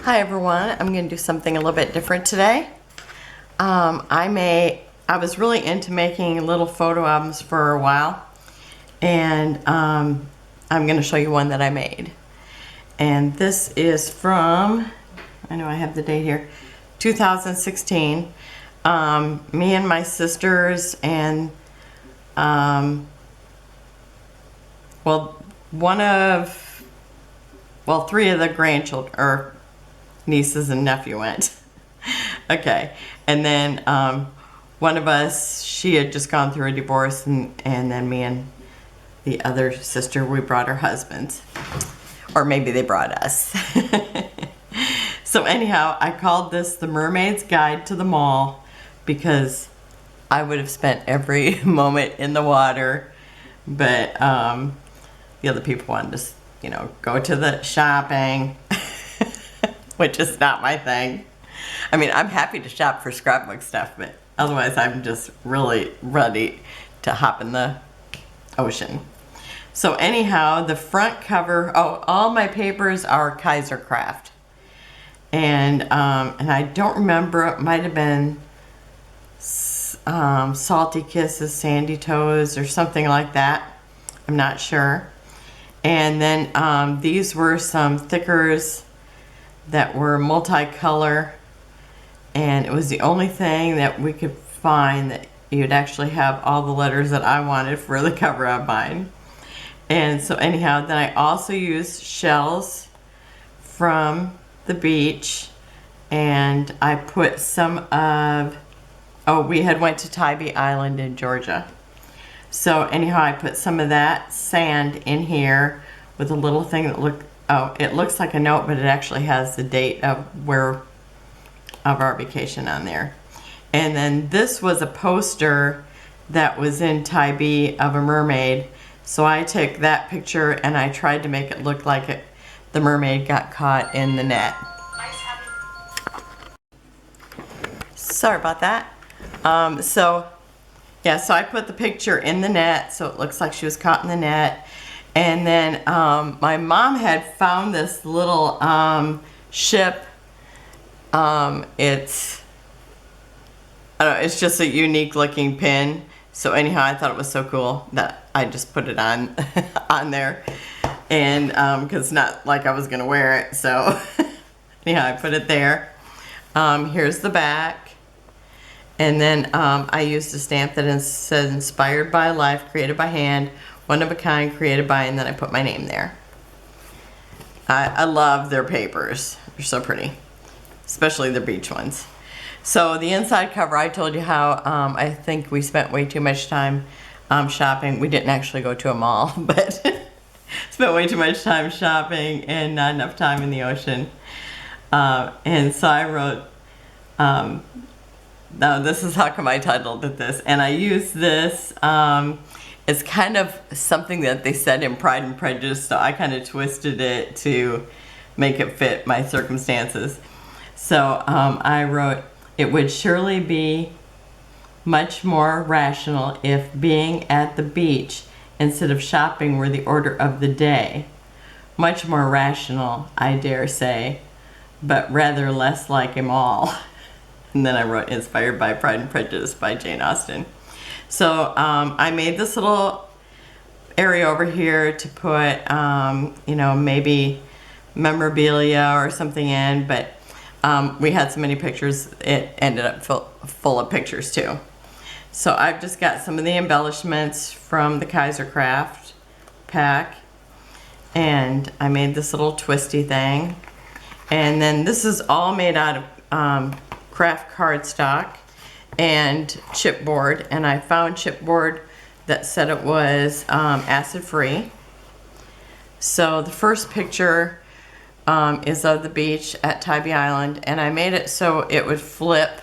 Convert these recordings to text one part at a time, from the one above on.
Hi everyone, I'm going to do something a little bit different today. I was really into making little photo albums for a while, and I'm going to show you one that I made. And this is from, I know I have the date here, 2016. Me and my sisters and three of the grandchildren, or nieces and nephew went. Okay, and then one of us, she had just gone through a divorce, and then me and the other sister, we brought our husbands, or maybe they brought us. So anyhow, I called this the Mermaid's Guide to the Mall because I would have spent every moment in the water, but the other people wanted to, go to the shopping, which is not my thing. I mean, I'm happy to shop for scrapbook stuff, but otherwise I'm just really ready to hop in the ocean. So anyhow, the front cover, all my papers are Kaisercraft. And I don't remember, it might have been Salty Kisses, Sandy Toes, or something like that. I'm not sure. And then these were some thickers that were multicolor, and it was the only thing that we could find that you'd actually have all the letters that I wanted for the cover of mine. And so anyhow, then I also used shells from the beach, and I put some of, we had went to Tybee Island in Georgia. So anyhow, I put some of that sand in here with a little thing that it looks like a note, but it actually has the date of our vacation on there. And then this was a poster that was in Tybee of a mermaid. So I took that picture and I tried to make it look like the mermaid got caught in the net. Sorry about that. So I put the picture in the net so it looks like she was caught in the net. And then my mom had found this little ship. It's just a unique looking pin. So anyhow, I thought it was so cool that I just put it on there. And because it's not like I was gonna wear it, so anyhow, I put it there. Here's the back. And then I used a stamp that says inspired by life, created by hand, one of a kind, created by, and then I put my name there. I love their papers. They're so pretty, especially the beach ones. So the inside cover, I told you how I think we spent way too much time shopping. We didn't actually go to a mall, but spent way too much time shopping and not enough time in the ocean. And so I wrote, now this is how come I titled it this, and I used this, it's kind of something that they said in Pride and Prejudice, so I kind of twisted it to make it fit my circumstances. So I wrote, it would surely be much more rational if being at the beach instead of shopping were the order of the day. Much more rational, I dare say, but rather less like them all. And then I wrote inspired by Pride and Prejudice by Jane Austen. So I made this little area over here to put, maybe memorabilia or something in, but we had so many pictures, it ended up full of pictures too. So I've just got some of the embellishments from the Kaisercraft pack, and I made this little twisty thing. And then this is all made out of craft cardstock and chipboard, and I found chipboard that said it was acid free. So the first picture is of the beach at Tybee Island, and I made it so it would flip.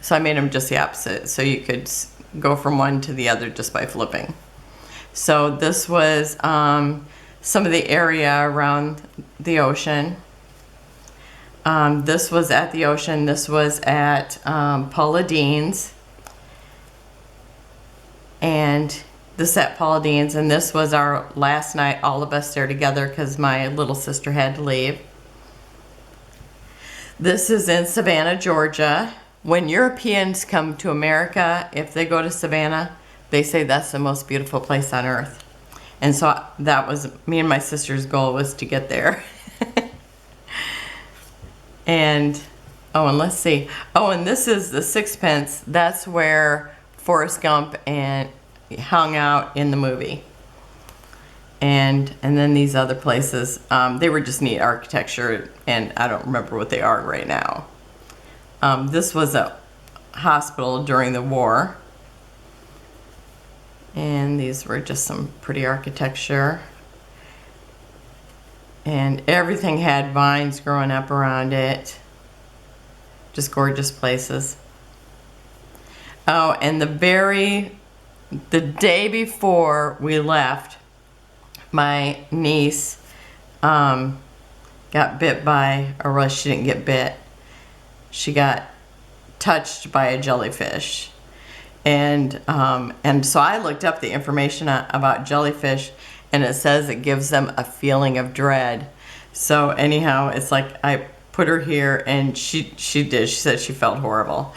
So I made them just the opposite, so you could go from one to the other just by flipping. So this was some of the area around the ocean. This was at the ocean. This was at Paula Deen's, and this at Paula Deen's, and this was our last night, all of us there together, because my little sister had to leave. This is in Savannah, Georgia. When Europeans come to America, if they go to Savannah, they say that's the most beautiful place on earth. And so that was me and my sister's goal, was to get there. And, oh, and let's see. Oh, and this is the Sixpence. That's where Forrest Gump and hung out in the movie. And then these other places, they were just neat architecture, and I don't remember what they are right now. This was a hospital during the war. And these were just some pretty architecture. And everything had vines growing up around it. Just gorgeous places. Oh, and the day before we left, my niece got bit by, or well, she didn't get bit. She got touched by a jellyfish. And so I looked up the information about jellyfish, and it says it gives them a feeling of dread. So anyhow, it's like I put her here, and she did. She said she felt horrible.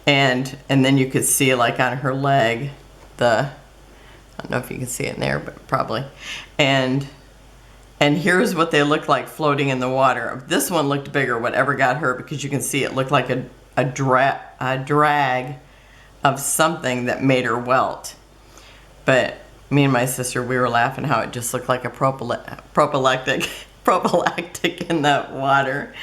And then you could see, like, on her leg, I don't know if you can see it in there, but probably. And here's what they look like floating in the water. This one looked bigger, whatever got her, because you can see it looked like a drag of something that made her welt. But me and my sister, we were laughing how it just looked like a prophylactic in that water.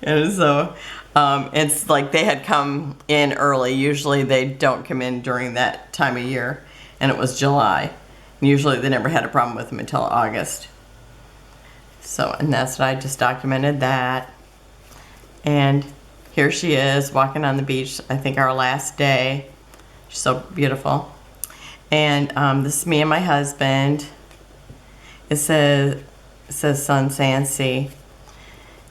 And so it's like they had come in early. Usually they don't come in during that time of year, and it was July. And usually they never had a problem with them until August. So, and that's what I just documented that. And here she is walking on the beach, I think our last day. She's so beautiful. And this is me and my husband. It says sun, sand, sea.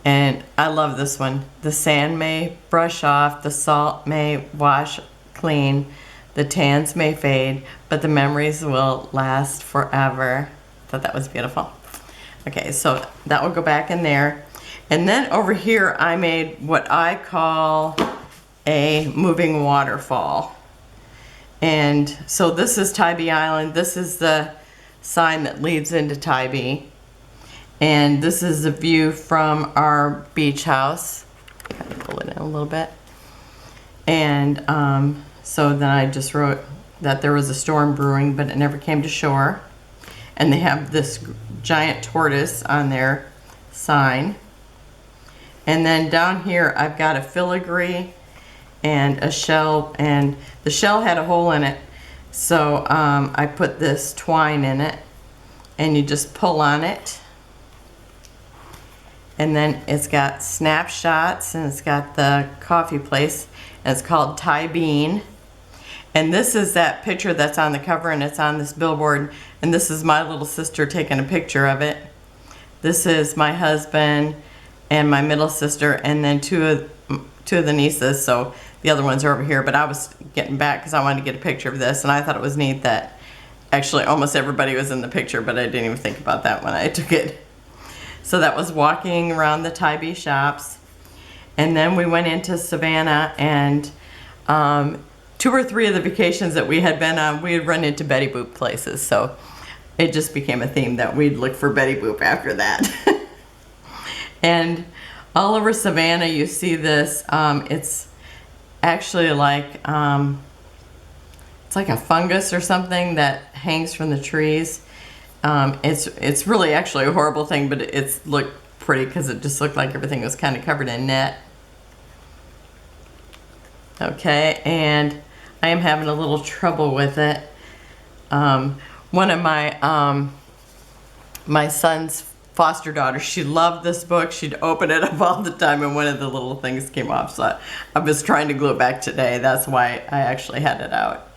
And I love this one. The sand may brush off, the salt may wash clean, the tans may fade, but the memories will last forever. I thought that was beautiful. Okay, so that will go back in there. And then over here I made what I call a moving waterfall. And so this is Tybee Island. This is the sign that leads into Tybee. And this is the view from our beach house. Kind of pull it in a little bit. And so then I just wrote that there was a storm brewing, but it never came to shore. And they have this giant tortoise on their sign. And then down here I've got a filigree and a shell, and the shell had a hole in it, so I put this twine in it, and you just pull on it, and then it's got snapshots, and it's got the coffee place, and it's called Tybee. And this is that picture that's on the cover, and it's on this billboard, and this is my little sister taking a picture of it. This is my husband and my middle sister, and then two of the nieces, so the other ones are over here, but I was getting back because I wanted to get a picture of this, and I thought it was neat that actually almost everybody was in the picture, but I didn't even think about that when I took it. So that was walking around the Tybee shops, and then we went into Savannah, and 2 or 3 of the vacations that we had been on, we had run into Betty Boop places, so it just became a theme that we'd look for Betty Boop after that. And all over Savannah you see this, it's actually like, it's like a fungus or something that hangs from the trees. It's really actually a horrible thing, but it's looked pretty because it just looked like everything was kind of covered in net. Okay, and I am having a little trouble with it. One of my my son's foster daughter, she loved this book. She'd open it up all the time, and one of the little things came off, so I was trying to glue it back today. That's why I actually had it out.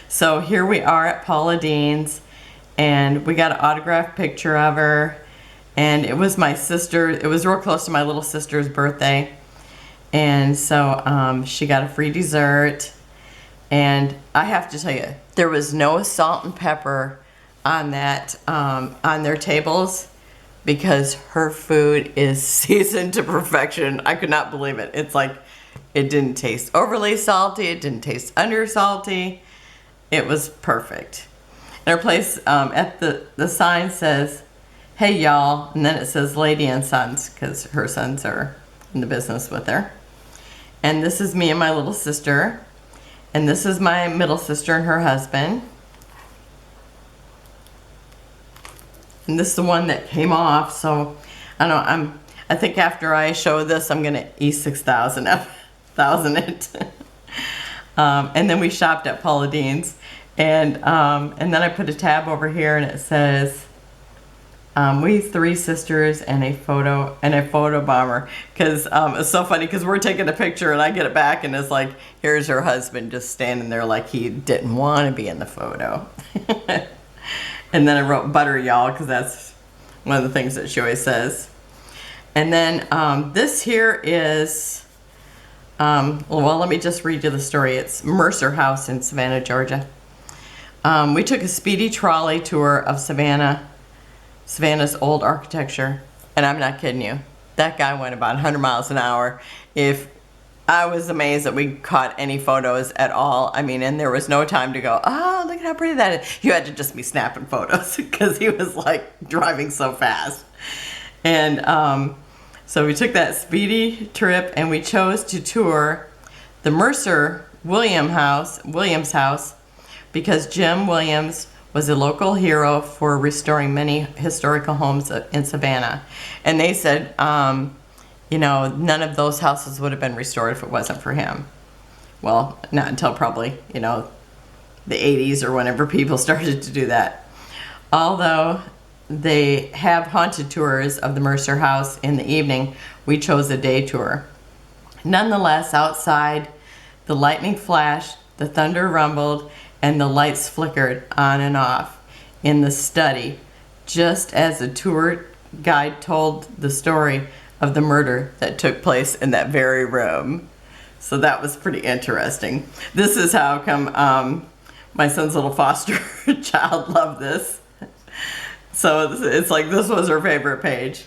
So here we are at Paula Deen's, and we got an autographed picture of her, and it was my sister. It was real close to my little sister's birthday, and so she got a free dessert. And I have to tell you, there was no salt and pepper on that on their tables. because her food is seasoned to perfection. I could not believe it. It's like, it didn't taste overly salty. It didn't taste under salty. It was perfect. And her place, at the sign says, "Hey y'all," and then it says Lady and Sons, because her sons are in the business with her. And this is me and my little sister. And this is my middle sister and her husband. And this is the one that came off, so I don't know, I think after I show this, I'm gonna E6000 it. And then we shopped at Paula Deen's, and then I put a tab over here, and it says, "We three sisters and a photo bomber," because it's so funny because we're taking a picture and I get it back and it's like, here's her husband just standing there like he didn't want to be in the photo. And then I wrote "butter y'all" because that's one of the things that she always says. And then this here is, well, let me just read you the story. It's Mercer House in Savannah, Georgia. We took a speedy trolley tour of Savannah's old architecture, and I'm not kidding you. That guy went about 100 miles an hour. I was amazed that we caught any photos at all. I mean, and there was no time to go, "Oh, look at how pretty that is." You had to just be snapping photos because he was like driving so fast. And so we took that speedy trip, and we chose to tour the Mercer Williams house because Jim Williams was a local hero for restoring many historical homes in Savannah. And they said, you know, none of those houses would have been restored if it wasn't for him. Well, not until probably, you know, the 80s or whenever people started to do that. Although they have haunted tours of the Mercer house in the evening, we chose a day tour. Nonetheless, outside, the lightning flashed, the thunder rumbled, and the lights flickered on and off in the study, just as the tour guide told the story of the murder that took place in that very room. So that was pretty interesting. This is how come my son's little foster child loved this. So it's like this was her favorite page.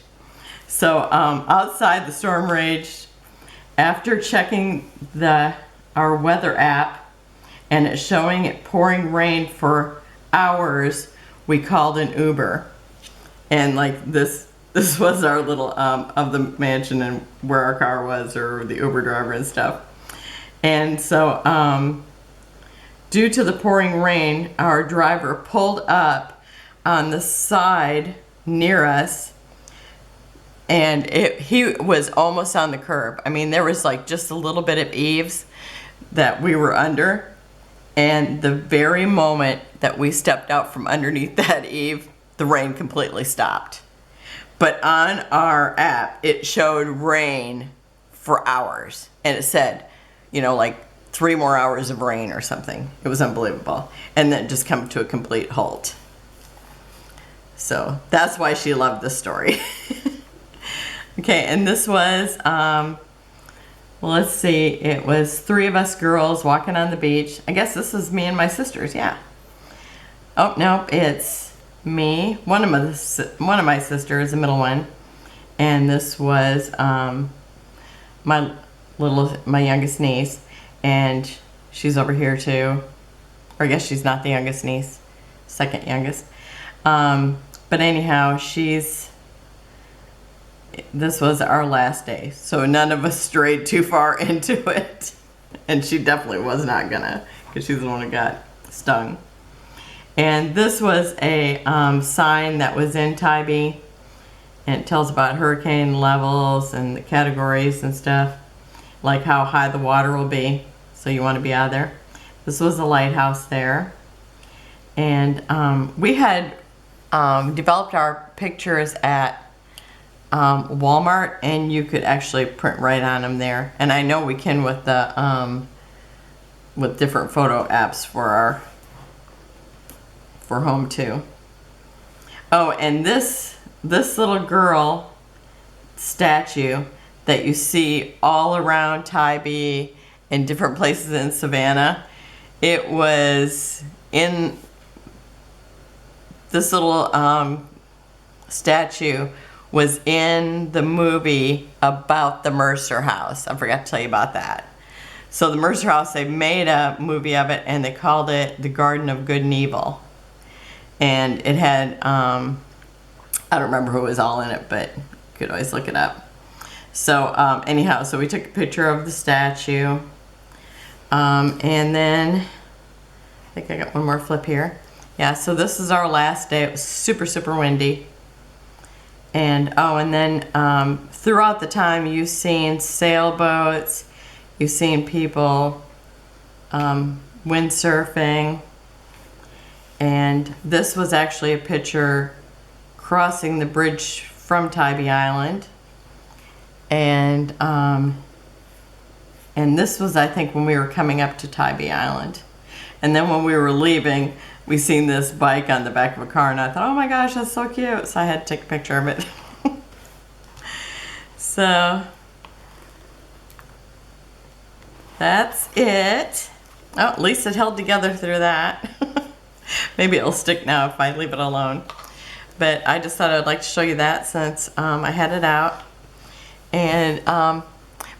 So outside, the storm raged. After checking our weather app and it showing it pouring rain for hours, we called an Uber. And like this was our little of the mansion and where our car was, or the Uber driver and stuff. And so due to the pouring rain, our driver pulled up on the side near us, and he was almost on the curb. I mean, there was like just a little bit of eaves that we were under, and the very moment that we stepped out from underneath that eave, the rain completely stopped. But on our app, it showed rain for hours, and it said, you know, like 3 more hours of rain or something. It was unbelievable. And then just come to a complete halt. So that's why she loved this story. Okay, and this was, well, let's see, it was 3 of us girls walking on the beach. I guess this is me and my sisters, yeah. Oh, no, it's me, one of my sisters, the middle one, and this was my youngest niece, and she's over here too, or I guess she's not the youngest niece, second youngest, but anyhow, this was our last day, so none of us strayed too far into it, and she definitely was not gonna, because she's the one who got stung. And this was a sign that was in Tybee, and it tells about hurricane levels and the categories and stuff, like how high the water will be, so you want to be out of there. This was a lighthouse there, and we had developed our pictures at Walmart, and you could actually print right on them there. And I know we can with the with different photo apps for home too. Oh, and this little girl statue that you see all around Tybee and different places in Savannah, it was in this little statue was in the movie about the Mercer house. I forgot to tell you about that. So the Mercer house, they made a movie of it and they called it The Garden of Good and Evil. And it had, I don't remember who was all in it, but you could always look it up. So anyhow, so we took a picture of the statue. And then, I think I got one more flip here. Yeah, so this is our last day. It was super, super windy. And, oh, and then throughout the time you've seen sailboats, you've seen people windsurfing. And this was actually a picture crossing the bridge from Tybee Island. And this was, I think, when we were coming up to Tybee Island. And then when we were leaving, we seen this bike on the back of a car, and I thought, oh my gosh, that's so cute. So I had to take a picture of it. So that's it. Oh, at least it held together through that. Maybe it'll stick now if I leave it alone. But I just thought I'd like to show you that since I had it out. And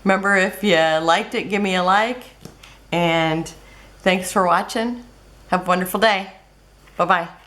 remember, if you liked it, give me a like. And thanks for watching. Have a wonderful day. Bye-bye.